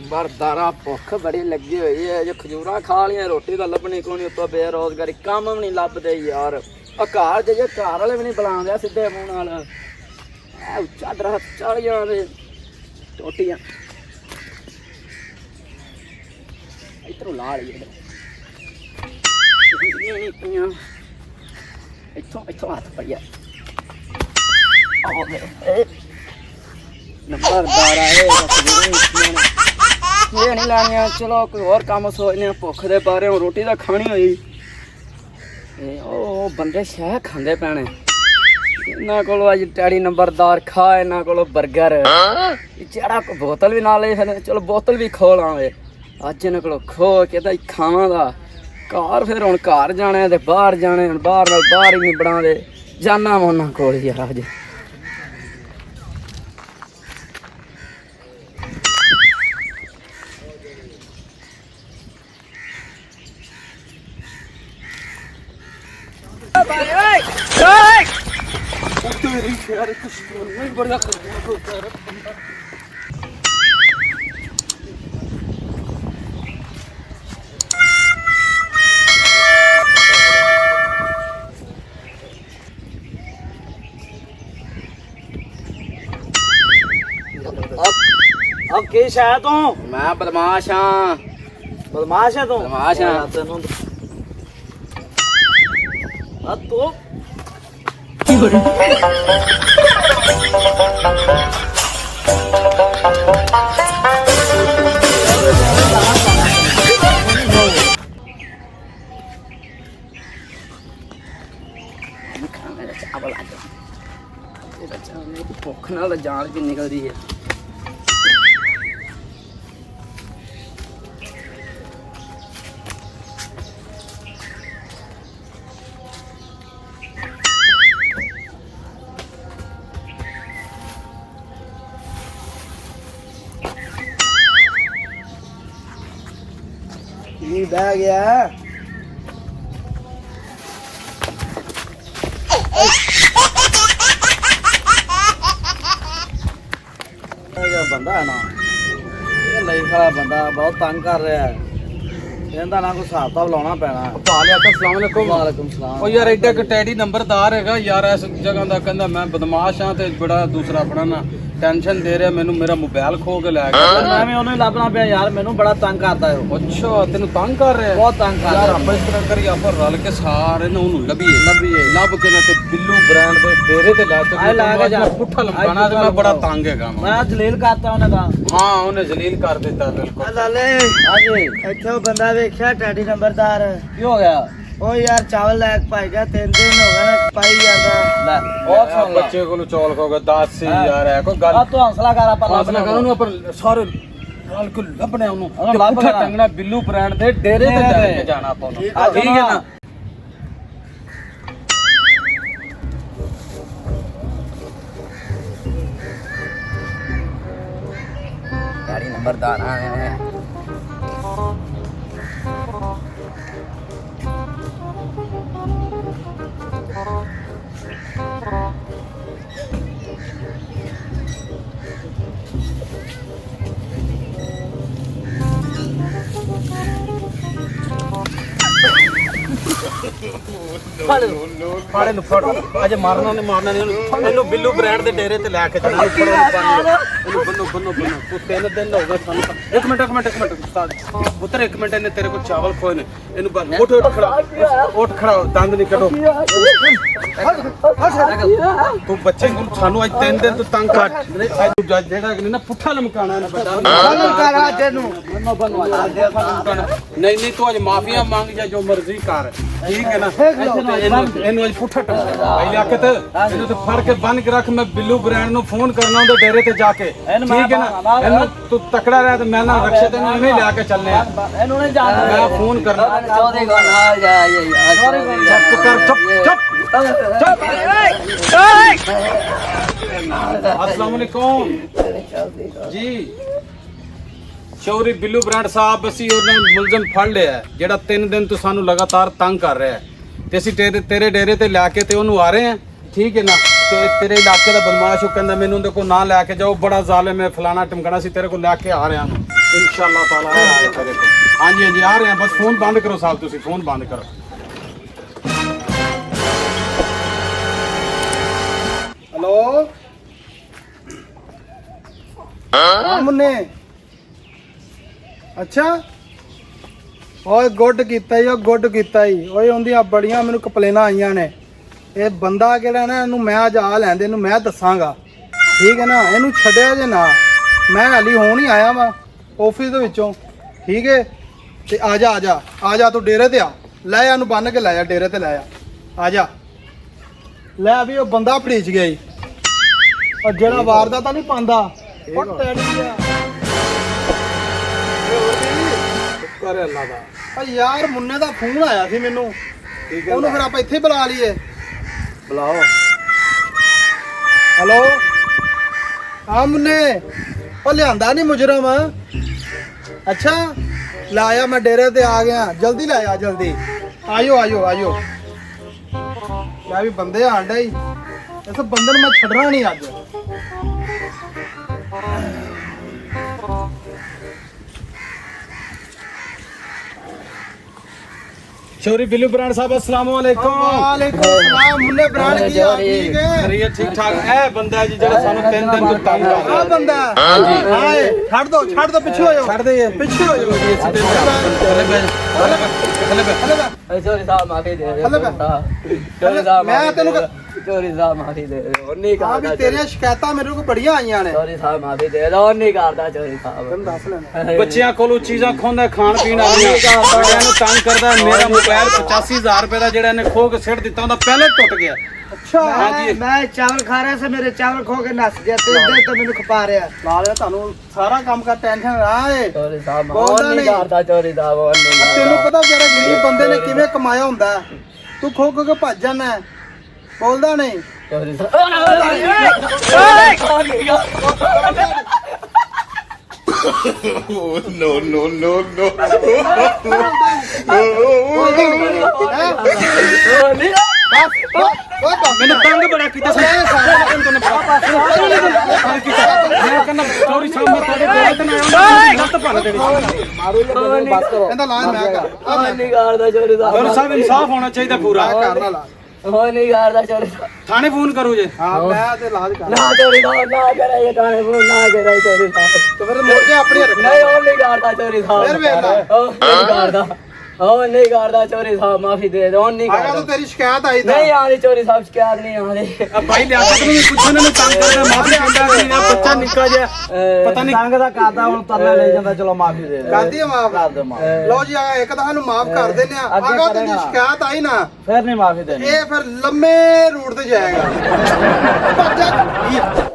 ਨੰਬਰਦਾਰਾ ਭੁੱਖ ਬੜੀ ਲੱਗੀ ਹੋਈ ਹੈ। ਜੇ ਖਜੂਰਾਂ ਖਾ ਲੀਆਂ ਰੋਟੀ ਤਾਂ ਲੱਭਣੀ ਕੋਈ ਨਹੀਂ, ਉੱਤੋਂ ਬੇਰੋਜ਼ਗਾਰੀ ਕੰਮ ਵੀ ਨਹੀਂ ਲੱਭਦੇ ਯਾਰ। ਆ ਘਰ ਜੇ ਘਰ ਵਾਲੇ ਵੀ ਨਹੀਂ ਬੁਲਾਉਂਦੇ ਸਿੱਧੇ ਮੂੰਹ ਨਾਲ। ਆ ਉੱਚਾ ਦਰਖਤ ਚੜ ਜਾਂਦੇ ਟੋਟੀਆਂ ਇੱਧਰੋਂ ਲਾ ਲਈਏ। ਇੱਥੋਂ ਹੱਥ ਪਈਆ ਨੰਬਰਦਾਰਾ ਇਹ ਨਹੀਂ ਲੈਣੀਆਂ। ਚਲੋ ਕੋਈ ਹੋਰ ਕੰਮ ਸੋਚਦੇ ਹਾਂ। ਭੁੱਖ ਦੇ ਬਾਰੇ ਰੋਟੀ ਤਾਂ ਖਾਣੀ ਹੋਈ। ਉਹ ਬੰਦੇ ਸ਼ਹਿ ਖਾਂਦੇ ਪੈਣੇ ਇਹਨਾਂ ਕੋਲੋਂ। ਅੱਜ ਡੈਡੀ ਨੰਬਰਦਾਰ ਖਾ ਇਹਨਾਂ ਕੋਲੋਂ ਬਰਗਰ ਜਿਹੜਾ ਕੋਈ ਬੋਤਲ ਵੀ ਨਾਲ ਲੈ। ਚਲੋ ਬੋਤਲ ਵੀ ਖੋ ਲਾਂਗੇ ਅੱਜ ਇਹਨਾਂ ਕੋਲੋਂ ਖੋ ਕੇ ਤਾਂ ਖਾਵਾਂਗਾ। ਘਰ ਫਿਰ ਹੁਣ ਘਰ ਜਾਣਾ ਤੇ ਬਾਹਰ ਜਾਣੇ। ਹੁਣ ਬਾਹਰ ਨਾਲ ਬਾਹਰ ਹੀ ਨਹੀਂ ਬਣਾਉਂਦੇ। ਜਾਨਾ ਮੈਂ ਉਹਨਾਂ ਕੋਲ ਯਾਰ ਅੱਜ। अब किस है तू? मैं बदमाश हाँ। बदमाश है तू? बदमाश हाँ। तेनू तू भुख नाल जान भी निकलती है। बह गया बंदा है ना ये लई खड़ा बंदा बहुत तंग कर रहा है। कहता ना कोई हिसाब ताब लाना पैना। वालेकुम सलाम। ਉਹ ਯਾਰ ਐਡਾ ਕਿ ਟੈਡੀ ਨੰਬਰਦਾਰ ਹੈਗਾ ਯਾਰ ਇਸ ਜਗ੍ਹਾ ਦਾ। ਕਹਿੰਦਾ ਮੈਂ ਬਦਮਾਸ਼ ਹਾਂ ਤੇ ਬੜਾ ਦੂਸਰਾ ਆਪਣਾ ਨਾ ਟੈਨਸ਼ਨ ਦੇ ਰਿਹਾ ਮੈਨੂੰ। ਮੇਰਾ ਮੋਬਾਈਲ ਖੋ ਕੇ ਲੈ ਗਿਆ। मैं भी ਉਹਨੂੰ ਲੱਭਣਾ ਪਿਆ ਯਾਰ। ਮੈਨੂੰ ਬੜਾ ਤੰਗ ਕਰਦਾ ਹੈ ਉਹ। ਅੱਛਾ ਤੈਨੂੰ ਤੰਗ ਕਰ ਰਿਹਾ? ਬਹੁਤ ਤੰਗ ਕਰ ਯਾਰ ਰਿਹਾ। ਆਪਾਂ ਇਸ ਤਰ੍ਹਾਂ ਕਰੀਏ, ਆਪਾਂ ਰਲ ਕੇ ਸਾਰੇ ਨੂੰ ਉਹਨੂੰ ਲੱਭ ਕੇ ਨਾ ਤੇ ਬਿੱਲੂ ਬ੍ਰਾਂਡ ਦੇ ਡੇਰੇ ਤੇ ਲੈ ਆਏ ਲਾ ਕੇ ਜਾ। ਪੁੱਠਾ ਲਮਕਾਣਾ ਤੇ ਮੈਂ ਬੜਾ ਤੰਗ ਹੈਗਾ ਮੈਂ ਜਲੀਲ ਕਰਤਾ ਉਹਨੇ ਤਾਂ। ਹਾਂ ਉਹਨੇ ਜ਼ਲੀਲ ਕਰ ਦਿੱਤਾ ਬਿਲਕੁਲ। ਲਾਲੇ ਹਾਂਜੀ ਇੱਥੇ ਉਹ ਬੰਦਾ ਵੇਖਿਆ ਟੈਡੀ ਨੰਬਰਦਾਰ। ਕੀ ਹੋ ਗਿਆ? ਉਹ ਯਾਰ ਚਾਵਲ ਲੈ ਕੇ ਭਾਈ ਗਿਆ। 3 ਦਿਨ ਹੋ ਗਏ ਨਾ ਪਾਈ ਜਾਂਦਾ। ਲੈ ਬਹੁਤ ਸੁਣ ਲੈ। ਬੱਚੇ ਕੋਲ ਚੌਲ ਖੋ ਗਿਆ 10 ਯਾਰ ਹੈ ਕੋਈ ਗੱਲ। ਆ ਤੂੰ ਹੌਸਲਾ ਕਰ। ਆਪਾਂ ਹੌਸਲਾ ਕਰ ਉਹਨੂੰ। ਆਪਾਂ ਸਾਰੇ ਰਲ ਕੇ ਲੱਭਣਾ ਉਹਨੂੰ। ਲੱਭ ਪੁੱਠਾ ਟੰਗਣਾ ਬਿੱਲੂ ਬ੍ਰਾਂਡ ਦੇ ਡੇਰੇ ਤੇ ਲੈ ਕੇ ਜਾਣਾ ਆਪਾਂ ਨੂੰ। ਠੀਕ ਹੈ ਨਾ? डैडी नंबरदार आए हैं। ਫਾੜੇ ਨੂੰ ਫੜ। ਅਜੇ ਮਾਰਨਾ ਨਹੀਂ ਇਹਨੂੰ ਬਿੱਲੂ ਬ੍ਰਾਂਡ ਦੇ ਡੇਰੇ ਤੇ ਲੈ ਕੇ ਜਾਣਾ। ਇਹਨੂੰ ਬੰਨੋ ਤੂੰ 3 ਦਿਨ ਹੋ ਗਏ ਸਾਨੂੰ। ਇੱਕ ਮਿੰਟ ਉਸਤਾਦ ਪੁੱਤਰ, 1 ਮਿੰਟ। ਇਹਨੇ ਤੇਰੇ ਕੋਲ ਚਾਵਲ ਖੋਏ ਨੇ। ਇਹਨੂੰ ਉੱਠ ਖੜਾ ਦੰਦ ਨਹੀਂ ਕੱਢੋ ਤੂੰ। ਬੱਚੇ ਨੂੰ ਸਾਨੂੰ ਅੱਜ 3 ਦਿਨ ਤੋਂ ਤੰਗ ਕਰ। ਜਿਹੜਾ ਕਿ ਨਾ ਪੁੱਠਾ ਲਮਕਾਣਾ ਇਹਨੇ ਵੱਡਾ। ਨਹੀਂ ਤੂੰ ਅੱਜ ਮਾਫੀਆ ਮੰਗ ਜਾ, ਜੋ ਮਰਜ਼ੀ ਕਰ। ਠੀਕ ਹੈ ਨਾ? ਇਹਨੂੰ ਅੱਜ ਪੁੱਠਾ ਟੰਗਾ ਭਾਈ ਲਿਆ ਕੇ ਤੇ ਇਹਨੂੰ ਤੇ ਫੜ ਕੇ ਬੰਨ ਕੇ ਰੱਖ। ਮੈਂ ਬਿੱਲੂ ਬ੍ਰਾਂਡ ਨੂੰ ਫੋਨ ਕਰਨਾ ਉਹਦੇ ਡੇਰੇ ਤੇ ਜਾ ਕੇ। ਠੀਕ ਹੈ ਨਾ? ਇਹਨੂੰ ਤੂੰ ਤਕੜਾ ਰਹਿ ਤੇ ਮੈਂ ਨਾ ਰਕਸ਼ੇ ਤੇ ਨਹੀਂ ਲਿਆ ਕੇ ਚੱਲਨੇ ਆ। ਇਹਨੂੰ ਨਹੀਂ ਜਾਣਦਾ। ਮੈਂ ਫੋਨ ਕਰਨਾ। चौधरी को नाल जा ਚੁੱਪ ਕਰ ਚੁੱਪ। अस्सलाम वालेकुम जी। ਚੌਧਰੀ ਬਿੱਲੂ ਬ੍ਰਾਂਡ ਸਾਹਿਬ, ਅਸੀਂ ਉਹਨਾਂ ਮੁਲਜ਼ਮ ਫੜ ਲਿਆ ਹੈ ਜਿਹੜਾ 3 ਦਿਨ ਤੋਂ ਸਾਨੂੰ ਲਗਾਤਾਰ ਤੰਗ ਕਰ ਰਿਹਾ ਹੈ ਤੇ ਅਸੀਂ ਤੇਰੇ ਡੇਰੇ ਤੇ ਲੈ ਕੇ ਤੇ ਉਹਨੂੰ ਆ ਰਹੇ ਹਾਂ। ਠੀਕ ਹੈ ਨਾ? ਤੇ ਤੇਰੇ ਇਲਾਕੇ ਦਾ ਬਦਮਾਸ਼ ਉਹ ਕਹਿੰਦਾ ਮੈਨੂੰ ਉਹਦੇ ਕੋਲ ਨਾ ਲੈ ਕੇ ਜਾਓ, ਬੜਾ ਜ਼ਾਲਿਮ ਹੈ, ਫਲਾਣਾ ਟਮਕਾਣਾ। ਅਸੀਂ ਤੇਰੇ ਕੋਲ ਲੈ ਕੇ ਆ ਰਹੇ ਹਾਂ। इंशाल्लाह ताला आया तेरे को। हाँ जी आ रहे हैं, बस फोन बंद करो साहब, तुसी फोन बंद करो। हेलो हाँ मुन्ने अच्छा ਓਏ ਗੁੱਡ ਕੀਤਾ ਈ, ਉਹ ਗੁੱਡ ਕੀਤਾ ਈ। ਓਏ ਉਹਦੀਆਂ ਬੜੀਆਂ ਮੈਨੂੰ ਕੰਪਲੇਨਾਂ ਆਈਆਂ ਨੇ। ਇਹ ਬੰਦਾ ਕਿਹੜਾ ਨਾ, ਇਹਨੂੰ ਮੈਂ ਅੱਜ ਆ ਲੈਂਦੇ, ਇਹਨੂੰ ਮੈਂ ਦੱਸਾਂਗਾ ਠੀਕ ਹੈ ਨਾ। ਇਹਨੂੰ ਛੱਡਿਆ ਜੇ ਨਾ, ਮੈਂ ਹਾਲੀ ਹੁਣ ਹੀ ਆਇਆ ਵਾਂ ਆਫਿਸ ਦੇ ਵਿੱਚੋਂ ਠੀਕ ਹੈ। ਤੇ ਆ ਜਾ ਆ ਜਾ ਆ ਜਾ, ਤੂੰ ਡੇਰੇ ਤੇ ਆ, ਲੈ ਆ ਇਹਨੂੰ ਬੰਨ ਕੇ ਲੈ ਜਾ ਡੇਰੇ ਤੇ ਲੈ ਆ ਜਾ। ਲੈ ਵੀ ਉਹ ਬੰਦਾ ਫੜੀਚ ਗਿਆ ਈ, ਉਹ ਜਿਹੜਾ ਵਾਰਦਾ ਤਾਂ ਨਹੀਂ ਪਾਉਂਦਾ ਉਹ ਟੈਡੀ ਆ। करे अल्लाह दा। ਆ ਯਾਰ ਮੁੰਨੇ ਦਾ ਫੋਨ ਆਇਆ ਸੀ ਮੈਨੂੰ, ਉਹਨੂੰ ਫਿਰ ਆਪਾਂ ਇੱਥੇ ਹੀ ਬੁਲਾ ਲਈਏ। ਬੁਲਾਓ। ਹੈਲੋ ਹਾਂ ਮੁੰਨੇ, ਉਹ ਲਿਆਂਦਾ ਨਹੀਂ ਮੁਜਰਮ? ਅੱਛਾ ਲਾਇਆ, ਮੈਂ ਡੇਰੇ ਤੇ ਆ ਗਿਆ, ਜਲਦੀ ਲੈ ਆ ਜਲਦੀ। ਆਇਓ ਆਇਓ ਆਇਓ। ਮੈਂ ਵੀ ਬੰਦੇ ਆਂਡਾ ਹੀ, ਇਸ ਬੰਦੇ ਨੂੰ ਮੈਂ ਛੱਡਣਾ ਨਹੀਂ ਅੱਜ। चोरी बिल्लू ब्रांड साहब अस्सलाम वालेकुम। वालेकुम सलाम। मुन्ने ब्रांड की हाल ठीक है? अरे ठीक ठाक है बंदा जी, जरा सानू 3 दिन तो तंग कर रहा ਆ है। ਬੰਦਾ हाँ जी ਹਾਏ ਛੱਡ ਦੋ ਪਿੱਛੇ ਹੋ ਜਾਓ, छड़ दे ये ਪਿੱਛੇ ਹੋ ਜਾਓ। चले बे चले बे। ਹਲੇ ਬੈ ਚੋਰੀ ਸਾਹਿਬ ਮਾਫੀ ਦੇ ਦਿਓ। ਹਲੇ ਬੈ। ਚੋਰੀ ਸਾਹਿਬ ਮੈਂ ਮਾਫ਼ੀ ਤੈਨੂੰ ਦੇ ਦਿਓ। ਚੋਰੀ ਸਾਹਿਬ ਮਾਫੀ ਦੇ ਦਿਓ। ਨਹੀਂ ਆ ਵੀ ਕਰਦਾ ਤੇਰੀਆਂ ਸ਼ਿਕਾਇਤਾਂ ਮੇਰੇ ਕੋਲ ਬੜੀਆਂ ਆਈਆਂ ਨੇ। ਚੋਰੀ ਸਾਹਿਬ ਮਾਫੀ ਦੇ ਦਿਓ। ਨਹੀਂ ਕਰਦਾ ਚੋਰੀ ਸਾਹਿਬ। ਤੈਨੂੰ ਦੱਸ ਲੈਣਾ। ਬੱਚਿਆਂ ਕੋਲੋਂ ਚੀਜ਼ਾਂ ਖੋਂਦਾ, ਖਾਣ ਪੀਣ ਵਾਲੀਆਂ ਬੜਿਆਂ ਨੂੰ ਤੰਗ ਕਰਦਾ। ਮੇਰਾ ਮੋਬਾਈਲ 85000 ਰੁਪਏ ਦਾ ਜਿਹੜਾ ਇਹਨੇ ਖੋ ਕੇ ਸਿੱਟ ਦਿੱਤਾ, ਉਹਦਾ ਪਹਿਲੇ ਟੁੱਟ ਗਿਆ। ਅੱਛਾ हाँ जी। ਮੈਂ ਚਾਵਲ ਖਾ ਰਿਹਾ ਸੀ, ਮੇਰੇ ਚਾਵਲ ਖੋ ਕੇ ਨੱਸ ਗਿਆ ਤੇ ਇੱਦਾਂ ਤਾਂ ਮੈਨੂੰ ਖਪਾ ਰਿਹਾ। ਨਾਲੇ ਤੁਹਾਨੂੰ ਸਾਰਾ ਕੰਮ ਕਰ ਟੈਨਸ਼ਨ ਰਹਾ ਏ। ਚੋਰੀ ਸਾਹਿਬ ਬੋਲਦਾ ਨਹੀਂ ਨਹੀਂ। ਕਰਦਾ ਚੋਰੀ ਸਾਹਿਬ। ਉਹ ਨਹੀਂ ਕਰਦਾ। ਤੈਨੂੰ ਪਤਾ ਜਿਹੜਾ ਗਰੀਬ ਬੰਦੇ ਨੇ ਕਿਵੇਂ ਕਮਾਇਆ ਹੁੰਦਾ, ਤੂੰ ਖੋ ਖੋ ਕੇ ਭੱਜ ਜਾਂਦਾ, ਬੋਲਦਾ ਨਹੀਂ। ਚੋਰੀ ਮੈਨੂੰ ਤੰਗ ਬੜਾ ਕੀਤਾ ਸੀ। ਮੈਂ ਕਹਿੰਦਾ ਚੋਰੀ ਸਾਹਿਬ ਮੈਂ ਤੁਹਾਡੇ ਕੋਲ ਤੇ ਨਾ ਆਉਂਦਾ, ਲੱਤ ਭੰਨ ਦੇਣੀ। ਕਹਿੰਦਾ ਲਾਜ ਮੈਂ ਕਰ ਉਹ ਨਹੀਂ ਕਰਦਾ ਚੋਰੀ ਸਾਹਿਬ। ਚੋਰੀ ਸਾਹਿਬ ਇਨਸਾਫ ਹੋਣਾ ਚਾਹੀਦਾ ਪੂਰਾ। ਕਰ ਨਾ ਲਾ। ਉਹ ਨਹੀਂ ਕਰਦਾ ਚੋਰੀ ਸਾਹਿਬ। ਥਾਣੇ ਫੋਨ ਕਰੂ ਜੇ। ਹਾਂ ਮੈਂ ਤੇ ਲਾਜ ਕਰ। ਨਾ ਚੋਰੀ ਸਾਹਿਬ ਨਾ ਕਰੇ ਇਹ ਤਾਂ ਨਾ ਕਰੇ ਚੋਰੀ ਸਾਹਿਬ। ਤੇ ਫਿਰ ਮੁੜ ਕੇ ਆਪਣੀ ਰੱਖਣੀ। ਨਹੀਂ ਉਹ ਨਹੀਂ ਕਰਦਾ ਚੋਰੀ ਸਾਹਿਬ। ਫਿਰ ਵੇਖ ਲੈ। ਉਹ ਨਹੀਂ ਕਰਦਾ। ਉਹ ਨਹੀਂ ਕਰਦਾ ਚੋਰੀ ਸਾਹਿਬ। ਮਾਫੀ ਦੇ ਦਿਓ। ਉਹ ਨਹੀਂ ਆਗਾ ਤਾਂ ਕਰਦਾ। ਤੇਰੀ ਸ਼ਿਕਾਇਤ ਆਈ ਤਾਂ। ਨਹੀਂ ਆਦੀ ਚੋਰੀ ਸਾਹਿਬ ਸ਼ਿਕਾਇਤ ਨਹੀਂ ਆਦੀ। ਆ ਭਾਈ ਲਿਆਕਤ ਨੂੰ ਵੀ ਪੁੱਛਣ ਨੂੰ ਤੰਗ ਕਰਦਾ, ਮਾਫੀ ਕਹਿੰਦਾ ਕਿ ਇਹ ਬੱਚਾ ਨਿੱਕਾ ਜਿਹਾ ਪਤਾ ਨਹੀਂ ਤੰਗ ਦਾ ਕਰਦਾ, ਹੁਣ ਤਰਲਾ ਲੈ ਜਾਂਦਾ, ਚਲੋ ਮਾਫੀ ਦੇ ਦੇ। ਕਰਦੀ ਆ ਮਾਫ। ਕਰ ਦੇ ਮਾਫ, ਲਓ ਜੀ ਆ ਇੱਕ ਤਾਂ ਸਾਨੂੰ ਮਾਫ ਕਰ ਦਿੰਦੇ ਆ। ਅੱਗੇ ਆਗਾ ਤੇਰੀ ਕਰੇਗਾ। ਸ਼ਿਕਾਇਤ ਆਈ ਨਾ, ਫਿਰ ਨਹੀਂ ਮਾਫੀ ਦੇਣੀ। ਇਹ ਫਿਰ ਲੰਮੇ ਰੂਟ ਤੇ ਜਾਏਗਾ। ਭੱਜ ਜਾ।